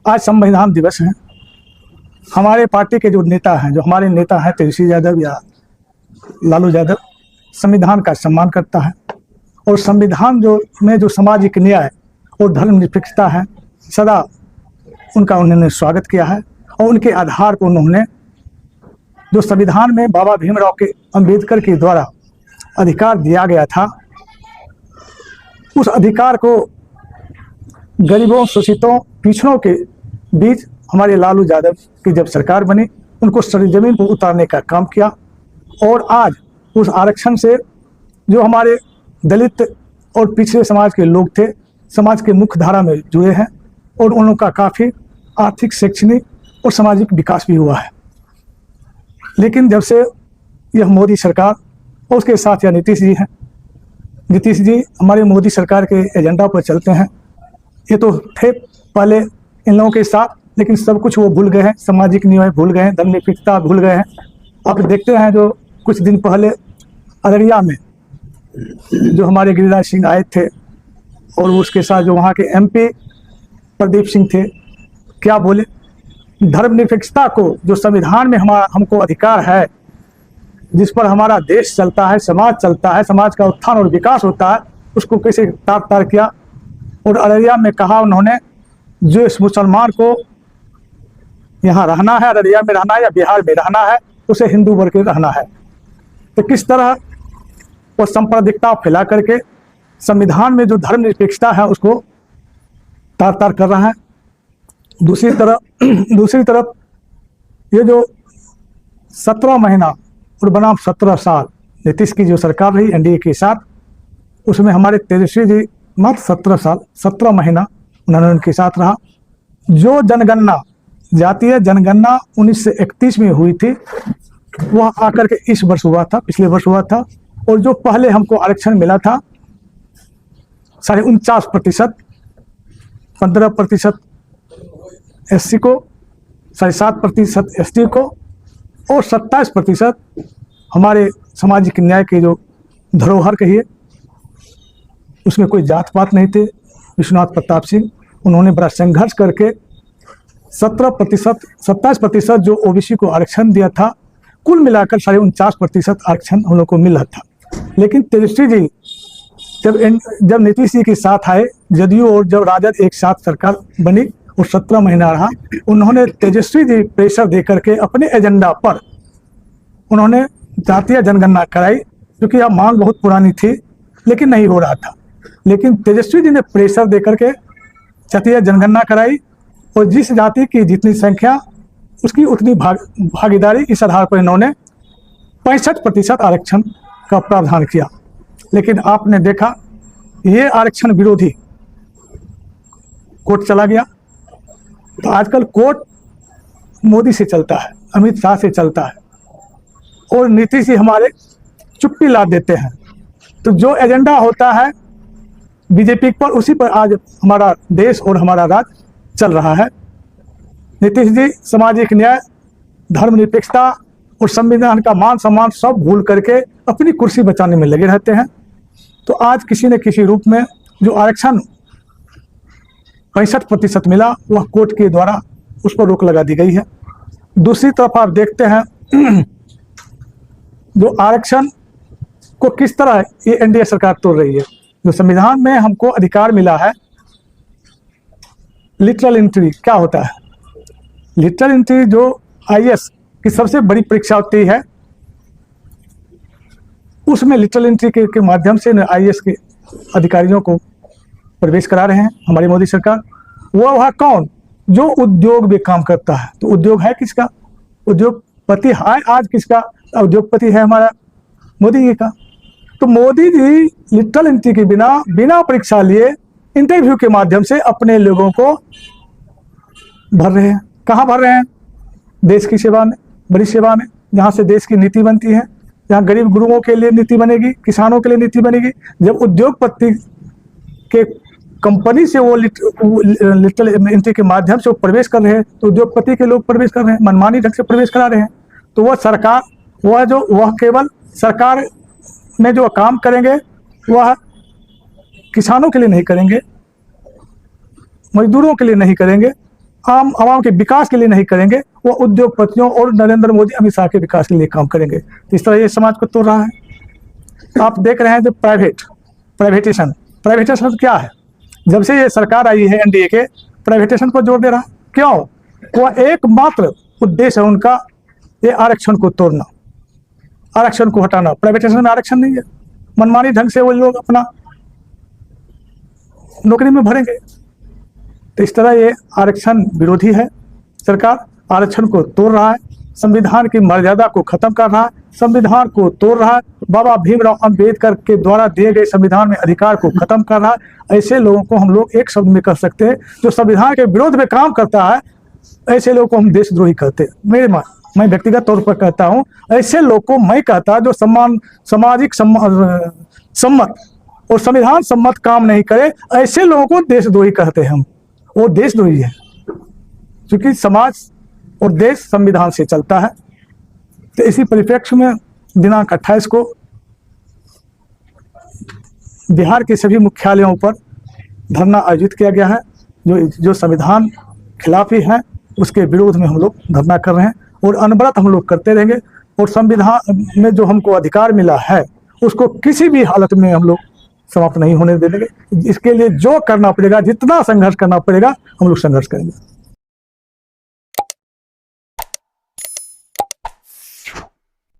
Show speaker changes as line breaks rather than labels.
आज संविधान दिवस है। हमारे पार्टी के जो नेता हैं, जो हमारे नेता हैं तेजस्वी यादव या लालू यादव, संविधान का सम्मान करता है और संविधान जो सामाजिक न्याय और धर्मनिरपेक्षता है, सदा उनका उन्होंने स्वागत किया है। और उनके आधार पर उन्होंने जो संविधान में बाबा भीमराव के अंबेडकर के द्वारा अधिकार दिया गया था, उस अधिकार को गरीबों, शोषितों, पिछड़ों के बीच हमारे लालू यादव की जब सरकार बनी, उनको सरजमीन पर उतारने का काम किया। और आज उस आरक्षण से जो हमारे दलित और पिछड़े समाज के लोग थे, समाज के मुख्य धारा में जुड़े हैं और उन लोगों का काफ़ी आर्थिक, शैक्षणिक और सामाजिक विकास भी हुआ है। लेकिन जब से यह मोदी सरकार और उसके साथ यह नीतीश जी हैं, नीतीश जी हमारे मोदी सरकार के एजेंडा पर चलते हैं। ये तो थे पहले इन लोगों के साथ, लेकिन सब कुछ वो भूल गए हैं, सामाजिक न्याय भूल गए हैं, धर्मनिरपेक्षता भूल गए हैं। आप देखते हैं जो कुछ दिन पहले अररिया में जो हमारे गिरिराज सिंह आए थे और उसके साथ जो वहाँ के एमपी प्रदीप सिंह थे, क्या बोले? धर्मनिरपेक्षता को, जो संविधान में हमको अधिकार है, जिस पर हमारा देश चलता है, समाज चलता है, समाज का उत्थान और विकास होता है, उसको कैसे तार किया। और अररिया में कहा उन्होंने, जो इस मुसलमान को यहाँ रहना है, अररिया में रहना है या बिहार में रहना है, उसे हिंदू वर्ग के रहना है। तो किस तरह वो सांप्रदायिकता फैला करके संविधान में जो धर्मनिरपेक्षता है उसको तार कर रहा है। दूसरी तरफ ये जो 17 महीना और बनाम 17 साल नीतीश की जो सरकार रही एनडीए के साथ, उसमें हमारे तेजस्वी जी मात्र 17 महीना उन्होंने उनके साथ रहा। जो जनगणना, जातीय जनगणना 1931 में हुई थी, वह आकर के इस वर्ष हुआ था, पिछले वर्ष हुआ था। और जो पहले हमको आरक्षण मिला था 49.5%, 15% एससी को, 7.5% एसटी को और 27% हमारे सामाजिक न्याय के जो धरोहर कहिए, उसमें कोई जात पात नहीं थे। विश्वनाथ प्रताप सिंह, उन्होंने बड़ा संघर्ष करके 27% जो ओबीसी को आरक्षण दिया था, कुल मिलाकर 49% आरक्षण हम लोग को मिला था। लेकिन तेजस्वी जी जब नीतीश जी के साथ आए, जदयू और जब राजद एक साथ सरकार बनी और 17 महीना रहा, उन्होंने तेजस्वी जी प्रेशर दे करके अपने एजेंडा पर उन्होंने जातीय जनगणना कराई, क्योंकि यह मांग बहुत पुरानी थी लेकिन नहीं हो रहा था। लेकिन तेजस्वी जी ने प्रेशर दे करके जातीय जनगणना कराई और जिस जाति की जितनी संख्या, उसकी उतनी भागीदारी, इस आधार पर इन्होंने 65% आरक्षण का प्रावधान किया। लेकिन आपने देखा ये आरक्षण विरोधी कोर्ट चला गया। तो आजकल कोर्ट मोदी से चलता है, अमित शाह से चलता है और नीतीश जी हमारे चुप्पी ला देते हैं। तो जो एजेंडा होता है बीजेपी पर, उसी पर आज हमारा देश और हमारा राज्य चल रहा है। नीतीश जी सामाजिक न्याय, धर्मनिरपेक्षता और संविधान का मान सम्मान सब भूल करके अपनी कुर्सी बचाने में लगे रहते हैं। तो आज किसी न किसी रूप में जो आरक्षण 65% मिला, वह कोर्ट के द्वारा उस पर रोक लगा दी गई है। दूसरी तरफ आप देखते हैं जो आरक्षण को किस तरह ये एनडीए सरकार तोड़ रही है। जो संविधान में हमको अधिकार मिला है, लिटरल एंट्री क्या होता है? लिटरल एंट्री जो आईएएस की सबसे बड़ी परीक्षा होती है, उसमें लिटरल एंट्री के माध्यम से आईएएस के अधिकारियों को प्रवेश करा रहे हैं हमारी मोदी सरकार। वह कौन? जो उद्योग में काम करता है। तो उद्योग है किसका? उद्योगपति है आज किसका? उद्योगपति है हमारा मोदी जी का। तो मोदी जी लिटरल एंट्री के बिना परीक्षा लिए इंटरव्यू के माध्यम से अपने लोगों को भर रहे हैं। कहाँ भर रहे हैं? देश की सेवा में, बड़ी सेवा में, जहाँ से देश की नीति बनती है, जहाँ गरीब गुरुओं के लिए नीति बनेगी, किसानों के लिए नीति बनेगी। जब उद्योगपति के कंपनी से वो लिटरल एंट्री के माध्यम से वो प्रवेश कर रहे हैं, तो उद्योगपति के लोग प्रवेश कर रहे हैं, मनमानी ढंग से प्रवेश करा रहे हैं। तो वह सरकार, वह केवल सरकार में जो काम करेंगे वह किसानों के लिए नहीं करेंगे, मजदूरों के लिए नहीं करेंगे, आम आवाम के विकास के लिए नहीं करेंगे, वो उद्योगपतियों और नरेंद्र मोदी अमित शाह के विकास के लिए काम करेंगे। तो इस तरह ये समाज को तोड़ रहा है। आप देख रहे हैं जो प्राइवेटेशन क्या है? जब से ये सरकार आई है एनडीए के, प्राइवेटेशन पर जोर दे रहा है। क्यों? वह एकमात्र उद्देश्य है उनका ये आरक्षण को तोड़ना, आरक्षण को हटाना। प्राइवेटेशन में आरक्षण नहीं है, मनमानी ढंग से वो लोग अपना नौकरी में भरेंगे। तो इस तरह ये आरक्षण विरोधी है। सरकार आरक्षण को तोड़ रहा है, संविधान की मर्यादा को खत्म कर रहा है, संविधान को तोड़ रहा है, बाबा भीमराव अंबेडकर के द्वारा दिए गए संविधान में अधिकार को खत्म कर रहा है। ऐसे लोगों को हम लोग एक शब्द में कह सकते हैं, जो संविधान के विरोध में काम करता है, ऐसे लोगों को हम देशद्रोही कहते हैं। मैं व्यक्तिगत तौर पर कहता हूं, ऐसे लोग को मैं कहता जो सामाजिक सम्मत और संविधान सम्मत काम नहीं करे, ऐसे लोगों को देशद्रोही कहते हैं हम। वो देशद्रोही है, क्योंकि समाज और देश संविधान से चलता है। तो इसी परिप्रेक्ष्य में दिनांक 28 को बिहार के सभी मुख्यालयों पर धरना आयोजित किया गया है। जो संविधान खिलाफी है उसके विरोध में हम लोग धरना कर रहे हैं और अनवरत हम लोग करते रहेंगे। और संविधान में जो हमको अधिकार मिला है उसको किसी भी हालत में हम लोग समाप्त नहीं होने देंगे। इसके लिए जो करना पड़ेगा, जितना संघर्ष करना पड़ेगा, हम लोग संघर्ष करेंगे।